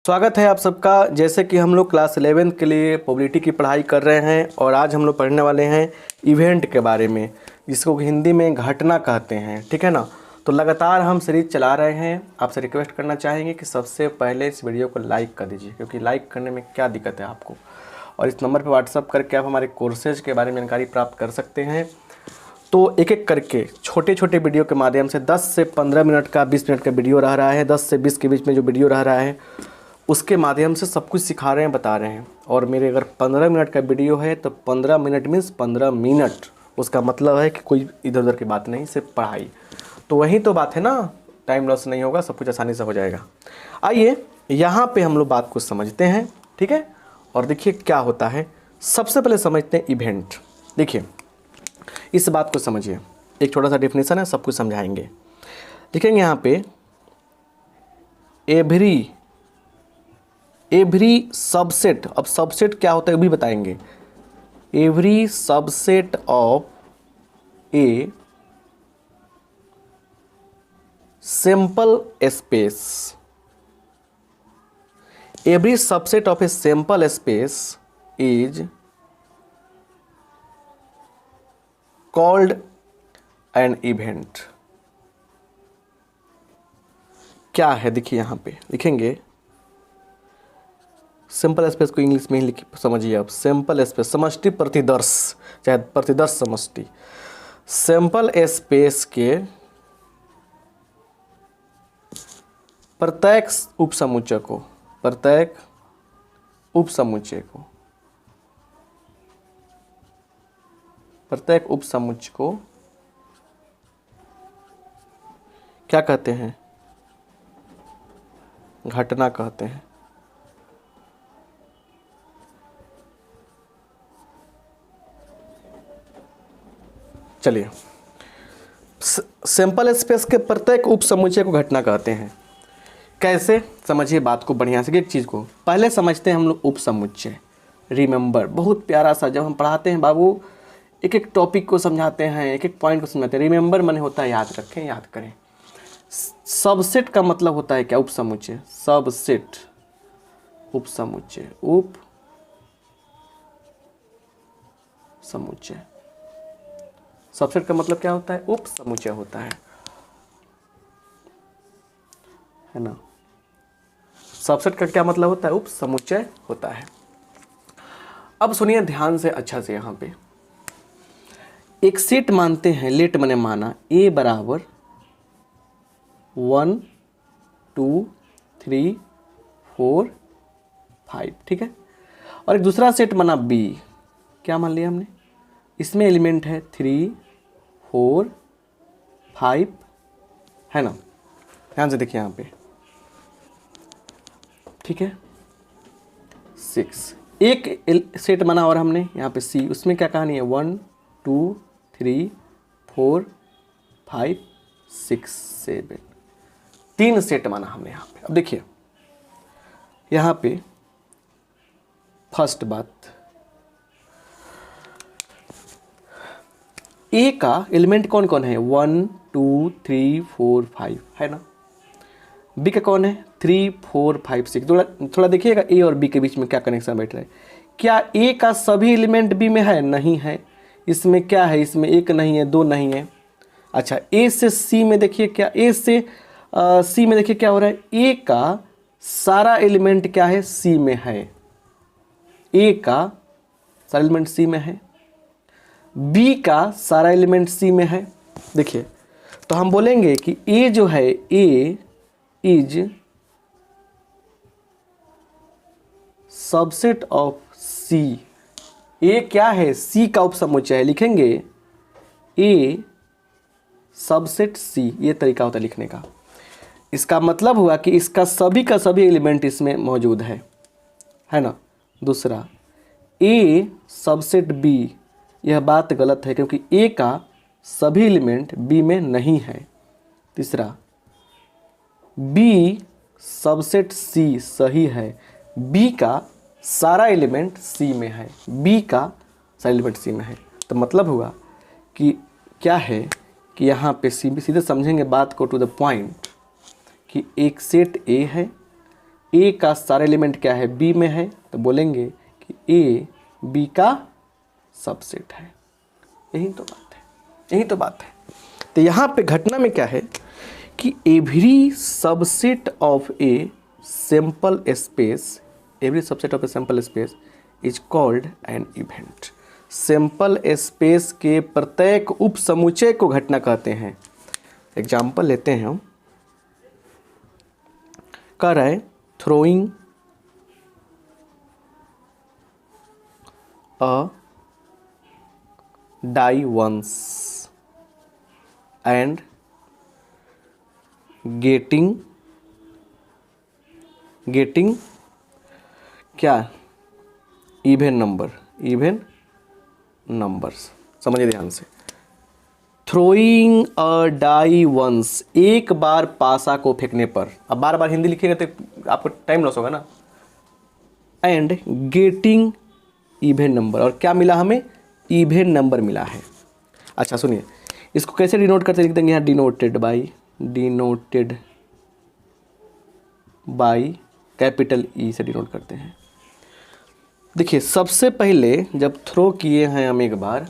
स्वागत है आप सबका। जैसे कि हम लोग क्लास 11 के लिए प्रोबेबिलिटी की पढ़ाई कर रहे हैं और आज हम लोग पढ़ने वाले हैं इवेंट के बारे में, जिसको हिंदी में घटना कहते हैं। ठीक है ना। तो लगातार हम सीरीज चला रहे हैं। आपसे रिक्वेस्ट करना चाहेंगे कि सबसे पहले इस वीडियो को लाइक कर दीजिए, क्योंकि लाइक करने में क्या दिक्कत है आपको। और इस नंबर पर व्हाट्सअप करके आप हमारे कोर्सेज के बारे में जानकारी प्राप्त कर सकते हैं। तो एक एक करके छोटे छोटे वीडियो के माध्यम से 10 से 15 मिनट का 20 मिनट का वीडियो रह रहा है, 10 से 20 के बीच में जो वीडियो रह रहा है उसके माध्यम से सब कुछ सिखा रहे हैं, बता रहे हैं। और मेरे अगर 15 मिनट का वीडियो है तो 15 मिनट मीन्स 15 मिनट, उसका मतलब है कि कोई इधर उधर की बात नहीं, सिर्फ पढ़ाई। तो वही तो बात है ना, टाइम लॉस नहीं होगा, सब कुछ आसानी से हो जाएगा। आइए यहाँ पे हम लोग बात को समझते हैं। ठीक है। और देखिए क्या होता है। सबसे पहले समझते हैं इवेंट। देखिए इस बात को समझिए, एक छोटा सा डेफिनेशन है, सब कुछ समझाएंगे। देखेंगे यहाँ पे एवरी सबसेट। अब सबसेट क्या होता है वो भी बताएंगे। Every subset of a sample space, every subset of a sample space is called an event. क्या है देखिए यहाँ पे लिखेंगे, सिंपल स्पेस को इंग्लिश में ही लिख समझिए आप। सिंपल स्पेस समष्टि प्रतिदर्श, चाहे प्रतिदर्श समष्टि, सिंपल स्पेस के प्रत्येक उपसमुच्चय को, प्रत्येक उपसमुच्चय को, प्रत्येक उपसमुच्चय को क्या कहते हैं? घटना कहते हैं। चलिए, सैंपल स्पेस के प्रत्येक उपसमुच्चय को घटना कहते हैं। कैसे समझिए बात को बढ़िया से। एक चीज़ को पहले समझते हैं हम लोग उपसमुच्चय। रिमेंबर, बहुत प्यारा सा, जब हम पढ़ाते हैं बाबू एक एक टॉपिक को समझाते हैं, एक एक पॉइंट को समझाते हैं। रिमेंबर माने होता है याद रखें, याद करें। सबसेट का मतलब होता है क्या? उपसमुच्चय। सबसेट उपसमुच्चय, उप समुच्चय। सबसेट का मतलब क्या होता है? उप समुच्चय होता है ना। सबसेट का क्या मतलब होता है? उप समुच्चय होता है। अब सुनिए ध्यान से अच्छा से। यहाँ पे एक सेट मानते हैं, लेट मैंने माना ए बराबर 1 2 3 4 5। ठीक है। और एक दूसरा सेट माना बी, क्या मान लिया हमने? इसमें एलिमेंट है 3 4 5, है ना। ध्यान से देखिए यहाँ पे। ठीक है। 6 एक सेट माना और हमने यहाँ पे सी, उसमें क्या कहानी है? 1 2 3 4 5 6 7, 3 सेट माना हमने यहाँ पे। अब देखिए यहाँ पे फर्स्ट बात, ए का एलिमेंट कौन कौन है? 1 2 3 4 5, है ना। बी का कौन है? 3 4 5 6। थोड़ा देखिएगा ए और बी के बीच में क्या कनेक्शन बैठ रहा है। क्या ए का सभी एलिमेंट बी में है? नहीं है। इसमें क्या है? इसमें 1 नहीं है, 2 नहीं है। अच्छा, ए से सी में देखिए, क्या ए से सी में देखिए क्या हो रहा है? ए का सारा एलिमेंट क्या है? सी में है। ए का सारा एलिमेंट सी में है, बी का सारा एलिमेंट सी में है। देखिए तो हम बोलेंगे कि ए जो है, ए इज सबसेट ऑफ सी। ए क्या है? सी का उपसमुच्चय है। लिखेंगे ए सबसेट सी, ये तरीका होता है लिखने का। इसका मतलब हुआ कि इसका सभी का सभी एलिमेंट इसमें मौजूद है ना। दूसरा, ए सबसेट बी, यह बात गलत है क्योंकि ए का सभी एलिमेंट बी में नहीं है। तीसरा, बी सबसेट सी, सही है। बी का सारा एलिमेंट सी में है, बी का सारा एलिमेंट सी में है। तो मतलब हुआ कि क्या है कि यहाँ पे सीधे समझेंगे बात को टू द पॉइंट, कि एक सेट ए है ए का सारे एलिमेंट क्या है, बी में है, तो बोलेंगे कि ए बी का सबसेट है। यही तो बात है, यही तो बात है। तो यहाँ पे घटना में क्या है कि every subset of a sample space, every subset of a sample space is called an event. Sample space के प्रत्येक उप समुच्चय को घटना कहते हैं। एग्जाम्पल लेते हैं हम, कह रहा है throwing a die once and getting क्या, इवन नंबर्स। समझिए ध्यान से, थ्रोइंग अ डाई वंस, एक बार पासा को फेंकने पर, अब बार बार हिंदी लिखिएगा तो आपको टाइम लॉस होगा ना, एंड गेटिंग इवन नंबर, और क्या मिला हमें, इवन नंबर मिला है। अच्छा सुनिए, इसको कैसे डिनोट करते, लिख देंगे यहाँ डिनोटेड बाई कैपिटल ई से डिनोट करते हैं। देखिए सबसे पहले जब थ्रो किए हैं हम एक बार,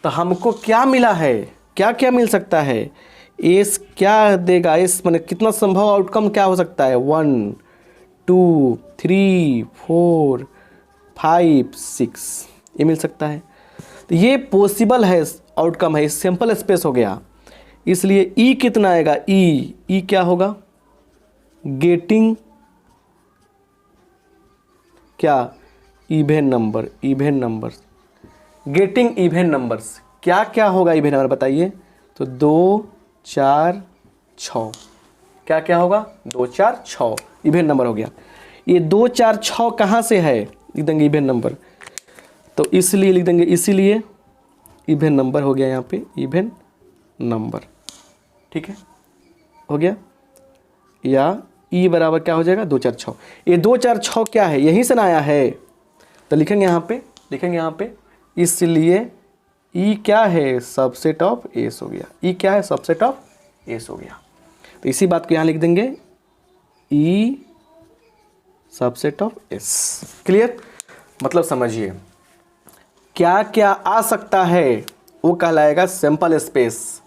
तो हमको क्या मिला है, क्या क्या मिल सकता है, एस क्या देगा, एस मतलब कितना संभव आउटकम क्या हो सकता है, 1 2 3 4 5 6, ये मिल सकता है। तो ये पॉसिबल है आउटकम है, सैंपल स्पेस हो गया, इसलिए ई कितना आएगा, ई क्या होगा, गेटिंग क्या, even numbers, getting even numbers, क्या क्या होगा इवन नंबर बताइए, तो 2 4 6, क्या क्या होगा, 2 4 6 इवन नंबर हो गया। ये 2 4 6 कहाँ से है, लिख देंगे इवन नंबर, तो इसलिए लिख देंगे, इसीलिए इवन नंबर हो गया यहाँ पे, इवन नंबर, ठीक है, हो गया। या ई बराबर क्या हो जाएगा, 2 4 6, ये 2 4 6 क्या है, यहीं से ना आया है, तो लिखेंगे यहाँ पे, इसलिए ई क्या है, सबसेट ऑफ एस हो गया, ई क्या है, सबसेट ऑफ एस हो गया। तो इसी बात को यहाँ लिख देंगे, ई सबसेट ऑफ एस। क्लियर, मतलब समझिए क्या क्या आ सकता है वो कहलाएगा सैंपल स्पेस,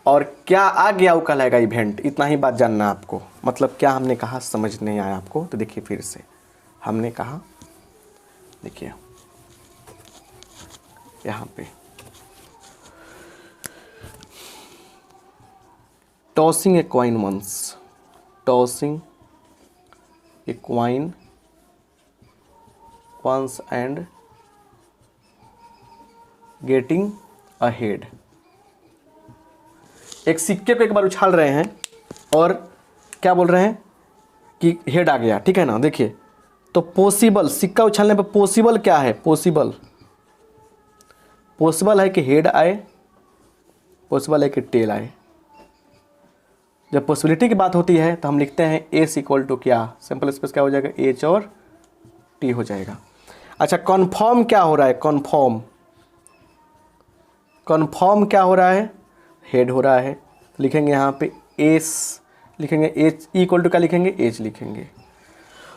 और क्या आ गया वो कहलाएगा इवेंट। इतना ही बात जानना है आपको, मतलब क्या हमने कहा समझ नहीं आया आपको, तो देखिए फिर से हमने कहा, देखिए यहाँ पे tossing a coin once and getting a head, एक सिक्के को एक बार उछाल रहे हैं और क्या बोल रहे हैं कि हेड आ गया, ठीक है ना। देखिए तो पॉसिबल, सिक्का उछालने पर पॉसिबल क्या है, पॉसिबल है कि हेड आए, पॉसिबल है कि टेल आए। जब पॉसिबिलिटी की बात होती है तो हम लिखते हैं एस इक्वल टू क्या, सिंपल स्पेस क्या हो जाएगा, एच और टी हो जाएगा। अच्छा कन्फर्म क्या हो रहा है, कन्फर्म क्या हो रहा है, हेड हो रहा है, लिखेंगे यहाँ पे एस, लिखेंगे एच इक्वल टू क्या लिखेंगे, एच लिखेंगे।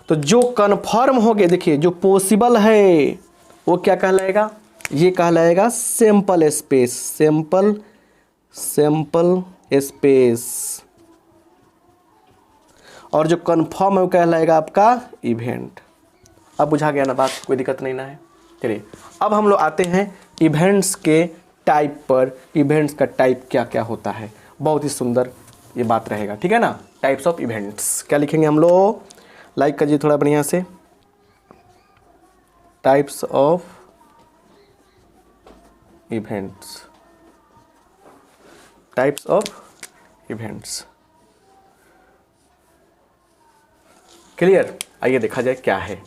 तो जो कन्फर्म हो गया, देखिए जो पॉसिबल है वो क्या कहलाएगा, ये कहलाएगा सैंपल स्पेस, और जो कन्फर्म है वो कहलाएगा आपका इवेंट। अब बुझा गया ना बात, कोई दिक्कत नहीं ना है। चलिए अब हम लोग आते हैं इवेंट्स के टाइप पर, इवेंट्स का टाइप क्या क्या होता है, बहुत ही सुंदर ये बात रहेगा, ठीक है ना। टाइप्स ऑफ इवेंट्स क्या लिखेंगे हम लोग, लाइक करिए थोड़ा बढ़िया से, टाइप्स ऑफ इवेंट्स, क्लियर। आइए देखा जाए क्या है।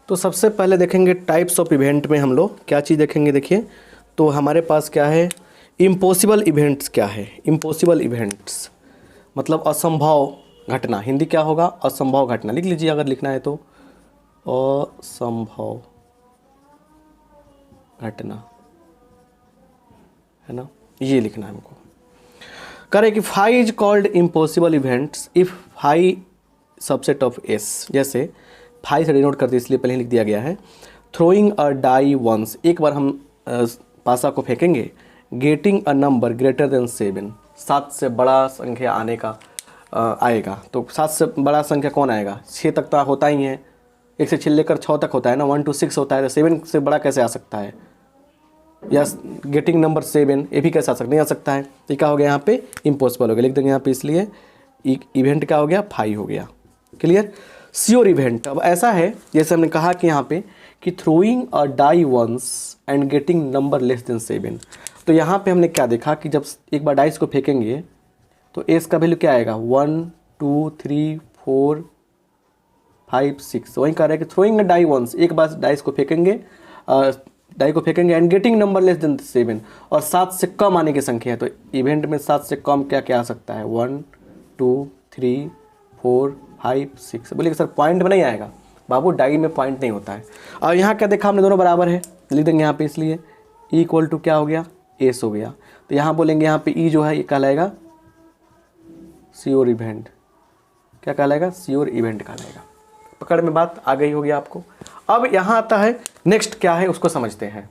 तो सबसे पहले देखेंगे टाइप्स ऑफ इवेंट में हम लोग क्या चीज़ देखेंगे। देखिए तो हमारे पास क्या है, इम्पॉसिबल इवेंट्स क्या है, इम्पॉसिबल इवेंट्स मतलब असंभव घटना, हिंदी क्या होगा, असंभव घटना। लिख लीजिए अगर लिखना है तो, असंभव घटना, है ना, ये लिखना है हमको। करे कि phi is called impossible events if phi subset of S. जैसे 5 से डिनोट करते इसलिए पहले लिख दिया गया है। थ्रोइंग अ डाई वंस, एक बार हम पासा को फेंकेंगे। Getting a number greater than 7, 7 से बड़ा संख्या आने का आएगा। तो 7 से बड़ा संख्या कौन आएगा? 6 तक तो होता ही है, 1 से 6 लेकर 6 तक होता है ना, 1 to 6 होता है, तो 7 से बड़ा कैसे आ सकता है? या गेटिंग नंबर 7 ये भी कैसे आ सकता? नहीं आ सकता है। तो क्या हो गया यहाँ पे? इम्पॉसिबल हो गया, लिख देंगे यहाँ पे। इसलिए इवेंट क्या हो गया? 5 हो गया। क्लियर? श्योर इवेंट अब ऐसा है जैसे हमने कहा कि यहाँ पे कि throwing a die once and getting number less than 7। तो यहाँ पे हमने क्या देखा कि जब एक बार डाइस को फेंकेंगे तो एस का वैल्यू क्या आएगा? 1 2 3 4 5 6। वहीं कह रहा है कि थ्रोइंग अ डाई वंस, एक बार डाइस को फेंकेंगे, डाई को फेंकेंगे and getting number less than 7, और 7 से कम आने की संख्या है। तो इवेंट में 7 से कम क्या क्या आ सकता है? 1 2 3 4 5 6। बोलिए सर पॉइंट में नहीं आएगा बाबू, डाई में पॉइंट नहीं होता है। और यहाँ क्या देखा हमने? दोनों बराबर है, लिख देंगे यहाँ पे। इसलिए ई इक्वल टू क्या हो गया? एस हो गया। तो यहाँ बोलेंगे यहाँ पे ई जो है ये कहलाएगा श्योर इवेंट। क्या कहलाएगा? श्योर इवेंट कहलाएगा। पकड़ में बात आ गई होगी आपको। अब यहाँ आता है नेक्स्ट क्या है उसको समझते हैं।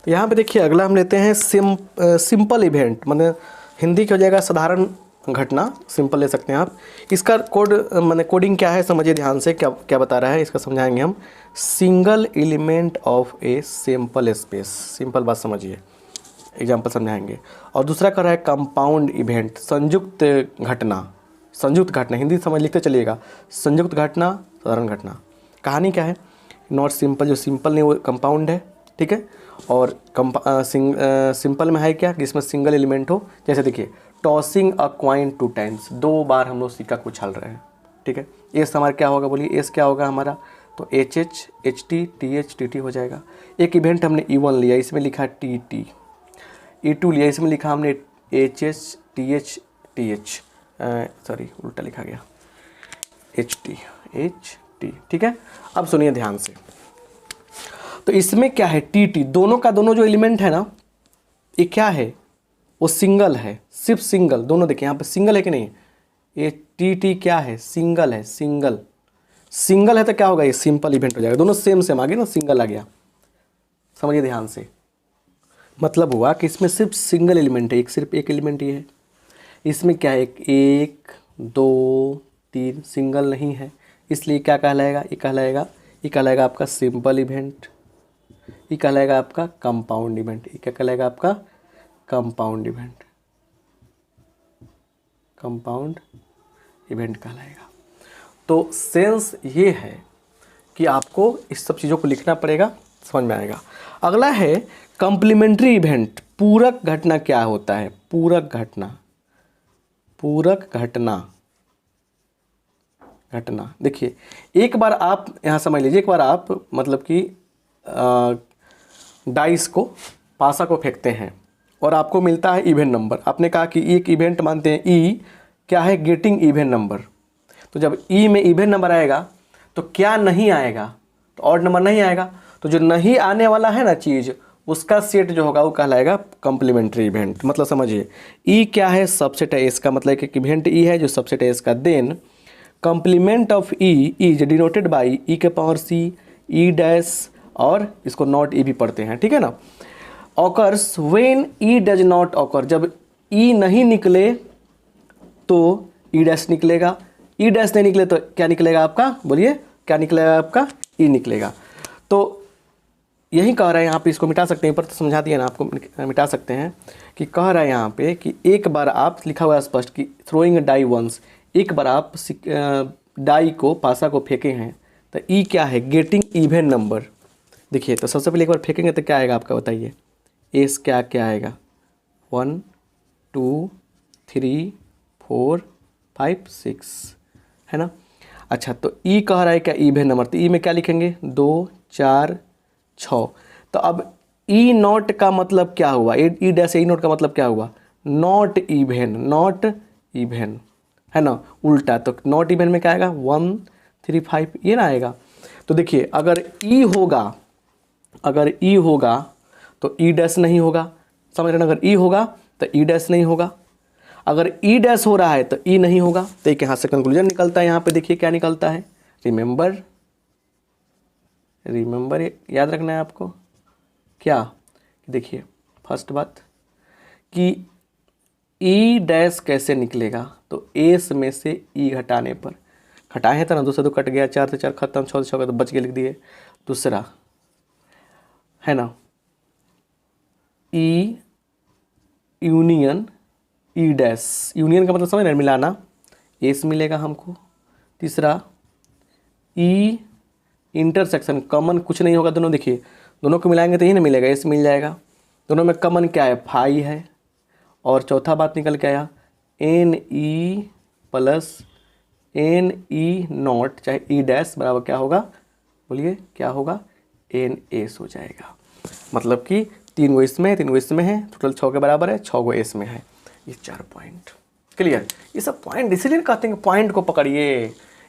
तो यहाँ पे देखिए अगला हम लेते हैं सिंपल इवेंट, मतलब हिंदी की हो जाएगा साधारण घटना, सिंपल ले सकते हैं आप। इसका कोड माने कोडिंग क्या है समझिए ध्यान से, क्या क्या बता रहा है इसका समझाएंगे हम। Single element of a simple space, simple बात समझिए, एग्जाम्पल समझाएंगे। और दूसरा कर रहा है कंपाउंड इवेंट, संयुक्त घटना। संयुक्त घटना हिंदी समझ लिखते चलिएगा, संयुक्त घटना, साधारण घटना। कहानी क्या है? नॉट सिंपल, जो सिंपल नहीं वो कंपाउंड है, ठीक है। और सिंपल में है क्या? जिसमें सिंगल एलिमेंट हो। जैसे देखिए टॉसिंग अ क्वाइन 2 टाइम्स, 2 बार हम लोग सिक्का को उछाल रहे हैं, ठीक है। एस हमारा क्या होगा? बोलिए एस क्या होगा हमारा? तो H H H T T H T T हो जाएगा। एक इवेंट हमने E1 लिया, इसमें लिखा टी टी। E2 लिया, इसमें लिखा हमने H H T H T H, sorry उल्टा लिखा गया, एच टी, ठीक है। अब सुनिए ध्यान से। तो इसमें क्या है? टी टी, दोनों का दोनों जो एलिमेंट है ना, ये क्या है? वो सिंगल है, सिर्फ सिंगल। दोनों देखिए यहाँ पे सिंगल है कि नहीं? ये टी टी क्या है? सिंगल है, सिंगल। सिंगल है तो क्या होगा? ये सिंपल इवेंट हो जाएगा। दोनों सेम सेम आ गए ना, सिंगल आ गया। समझिए ध्यान से, मतलब हुआ कि इसमें सिर्फ सिंगल एलिमेंट है, एक सिर्फ एक एलिमेंट ही है। इसमें क्या है? 1 2 3 सिंगल नहीं है, इसलिए क्या कहलाएगा? ये कहलाएगा आपका सिंपल इवेंट। ये कहलाएगा आपका कंपाउंड इवेंट। ये क्या कहलाएगा? आपका कंपाउंड इवेंट, कंपाउंड इवेंट कहलाएगा। तो सेंस ये है कि आपको इस सब चीज़ों को लिखना पड़ेगा, समझ में आएगा। अगला है कॉम्प्लीमेंट्री इवेंट। पूरक घटना क्या होता है? पूरक घटना, पूरक घटना देखिए, एक बार आप यहाँ समझ लीजिए, एक बार आप मतलब कि डाइस को, पासा को फेंकते हैं और आपको मिलता है इवेंट नंबर। आपने कहा कि एक इवेंट मानते हैं ई क्या है? Getting event number. तो जब ई में इवेंट नंबर आएगा तो क्या नहीं आएगा? तो ऑड नंबर नहीं आएगा। तो जो नहीं आने वाला है ना चीज़, उसका सेट जो होगा वो कहलाएगा कॉम्प्लीमेंट्री इवेंट। मतलब समझिए ई क्या है? सबसेट है। इसका मतलब कि इवेंट ई है जो सबसेट है इसका। Then complement of E is denoted by E के पावर सी, ई डैश, और इसको नॉट ई भी पढ़ते हैं, ठीक है ना। Occurs when E does not occur, जब ई नहीं निकले तो ई डैश निकलेगा। ई डैश नहीं निकले तो क्या निकलेगा आपका? बोलिए क्या निकलेगा आपका? ई निकलेगा। तो यही कह रहा है यहाँ पे, इसको मिटा सकते हैं, पर तो समझा दिया ना आपको, मिटा सकते हैं। कि कह रहा है यहाँ पे कि एक बार आप, लिखा हुआ है स्पष्ट कि थ्रोइंग डाई वंस, एक बार आप डाई को, पासा को फेंके हैं तो ई क्या है? Getting event number. देखिए तो सबसे पहले एक बार फेंकेंगे तो क्या आएगा आपका? बताइए एस क्या क्या आएगा? 1 2 3 4 5 6 है ना। अच्छा तो ई कह रहा है क्या? Event number. तो ई में क्या लिखेंगे? 2 4 6। तो अब ई नॉट का मतलब क्या हुआ? ई डैश ई नॉट का मतलब क्या हुआ? नॉट इवेंट, नॉट इवेंट है ना, उल्टा। तो नॉट इवेंट में क्या आएगा? 1 3 5 ये ना आएगा। तो देखिए अगर ई होगा तो ई डैश नहीं होगा, समझ रहे ना। अगर ई होगा तो ई डैश नहीं होगा। अगर ई डैश हो रहा है तो ई नहीं होगा, तो एक यहाँ से कंक्लूजन निकलता है। यहाँ पे देखिए क्या निकलता है, रिमेंबर याद रखना है आपको क्या, देखिए फर्स्ट बात कि ई डैश कैसे निकलेगा, तो एस में से ई घटाने पर, घटाए हैं तो ना, 2 से 2 कट गया, 4 से 4 खत्म, 6 से 6 तो बच के लिख दिए। दूसरा है ना ई यूनियन ई डैश, यूनियन का मतलब समझ रहे, मिलाना, एस मिलेगा हमको। तीसरा ई इंटरसेक्शन, कॉमन कुछ नहीं होगा दोनों, देखिए दोनों को मिलाएंगे तो यही ना मिलेगा, एस मिल जाएगा। दोनों में कॉमन क्या है, फाई है। और चौथा बात निकल के आया n E plus n E not चाहे ई डैश बराबर क्या होगा, बोलिए क्या होगा, एन एस हो जाएगा। मतलब कि 3 गो इसमें है, 3 गो इसमें है, टोटल 6 के बराबर है, 6 गो एस में है। ये 4 पॉइंट क्लियर। ये सब पॉइंट इसीलिए कहते हैं कि पॉइंट को पकड़िए,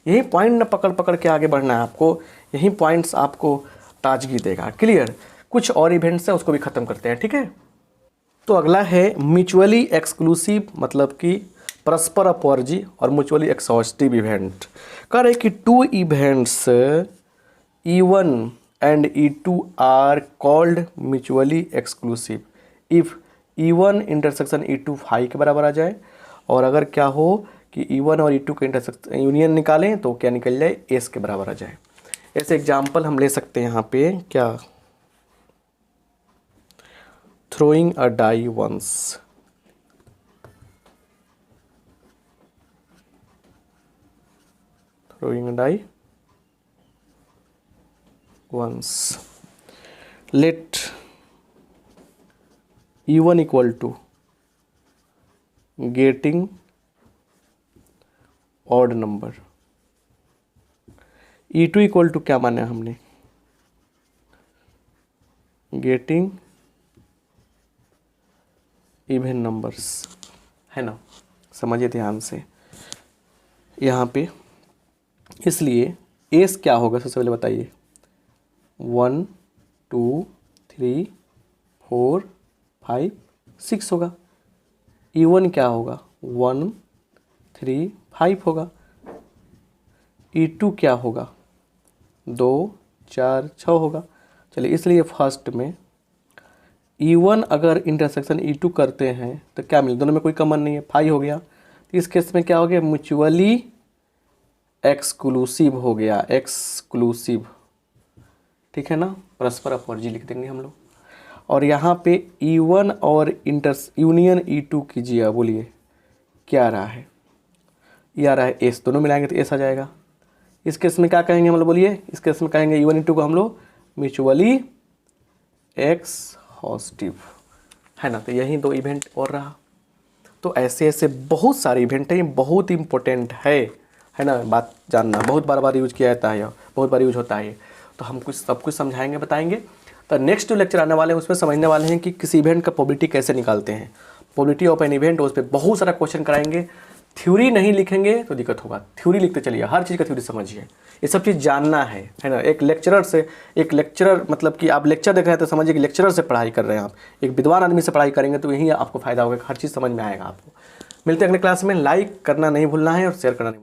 यही पॉइंट न पकड़ पकड़ के आगे बढ़ना है आपको, यही पॉइंट्स आपको ताजगी देगा। क्लियर। कुछ और इवेंट्स हैं उसको भी ख़त्म करते हैं, ठीक है। तो अगला है म्यूचुअली एक्सक्लूसिव, मतलब कि परस्पर अपवर्जी और म्यूचुअली एक्सहॉस्टिव इवेंट। कह रहे कि 2 events E1 and E2 are called mutually exclusive if E1 intersection E2 phi के बराबर आ जाए, और अगर क्या हो कि E1 और E2 के इंटरसेक्शन यूनियन निकालें तो क्या निकल जाए, एस के बराबर आ जाए। ऐसे एग्जाम्पल हम ले सकते हैं यहाँ पे, क्या, throwing a die once, throwing a die once, let E1 equal to getting odd number, E2 equal to क्या माना हमने, गेटिंग इवन नंबर्स, है ना। समझिए ध्यान से यहाँ पे, इसलिए एस क्या होगा सबसे पहले बताइए, 1 2 3 4 5 6 होगा। E1 क्या होगा, 1 3 5 होगा। E2 क्या होगा, 2 4 6 होगा। चलिए इसलिए फर्स्ट में E1 अगर इंटरसेक्शन E2 करते हैं तो क्या मिले, दोनों में कोई कॉमन नहीं है, 5 हो गया। तो इस केस में क्या हो गया, म्यूचुअली एक्सक्लूसिव हो गया, एक्सक्लूसिव, ठीक है ना, परस्पर अपवर्जी लिख देंगे हम लोग। और यहाँ पे E1 और यूनियन E2 कीजिए, बोलिए क्या आ रहा है, ये आ रहा है एस, दोनों मिलाएंगे तो एस आ जाएगा। इस केस में क्या कहेंगे हम लोग, बोलिए इस केस में कहेंगे E1 E2 को हम लोग म्यूचुअली एक्सहॉस्टिव, है ना। तो यही 2 इवेंट और रहा। तो ऐसे ऐसे बहुत सारे इवेंट हैं, ये बहुत इंपॉर्टेंट है ना, बात जानना, बहुत बार यूज किया जाता है, बहुत बार यूज होता है। तो हम कुछ सब कुछ समझाएंगे, बताएंगे। तो नेक्स्ट जो लेक्चर आने वाले हैं उसमें समझने वाले हैं कि किसी इवेंट का प्रोबेबिलिटी कैसे निकालते हैं, प्रोबेबिलिटी ऑफ एन इवेंट, उस पर बहुत सारा क्वेश्चन कराएंगे। थ्योरी नहीं लिखेंगे तो दिक्कत होगा, थ्योरी लिखते चलिए, हर चीज़ का थ्योरी समझिए, ये सब चीज़ जानना है ना। एक लेक्चरर मतलब कि आप लेक्चर देख रहे हैं तो समझिए कि लेक्चरर से पढ़ाई कर रहे हैं आप, एक विद्वान आदमी से पढ़ाई करेंगे तो यही आपको फायदा होगा, हर चीज़ समझ में आएगा आपको। मिलते हैं अगले क्लास में। लाइक करना नहीं भूलना है और शेयर करना नहीं भूलना है।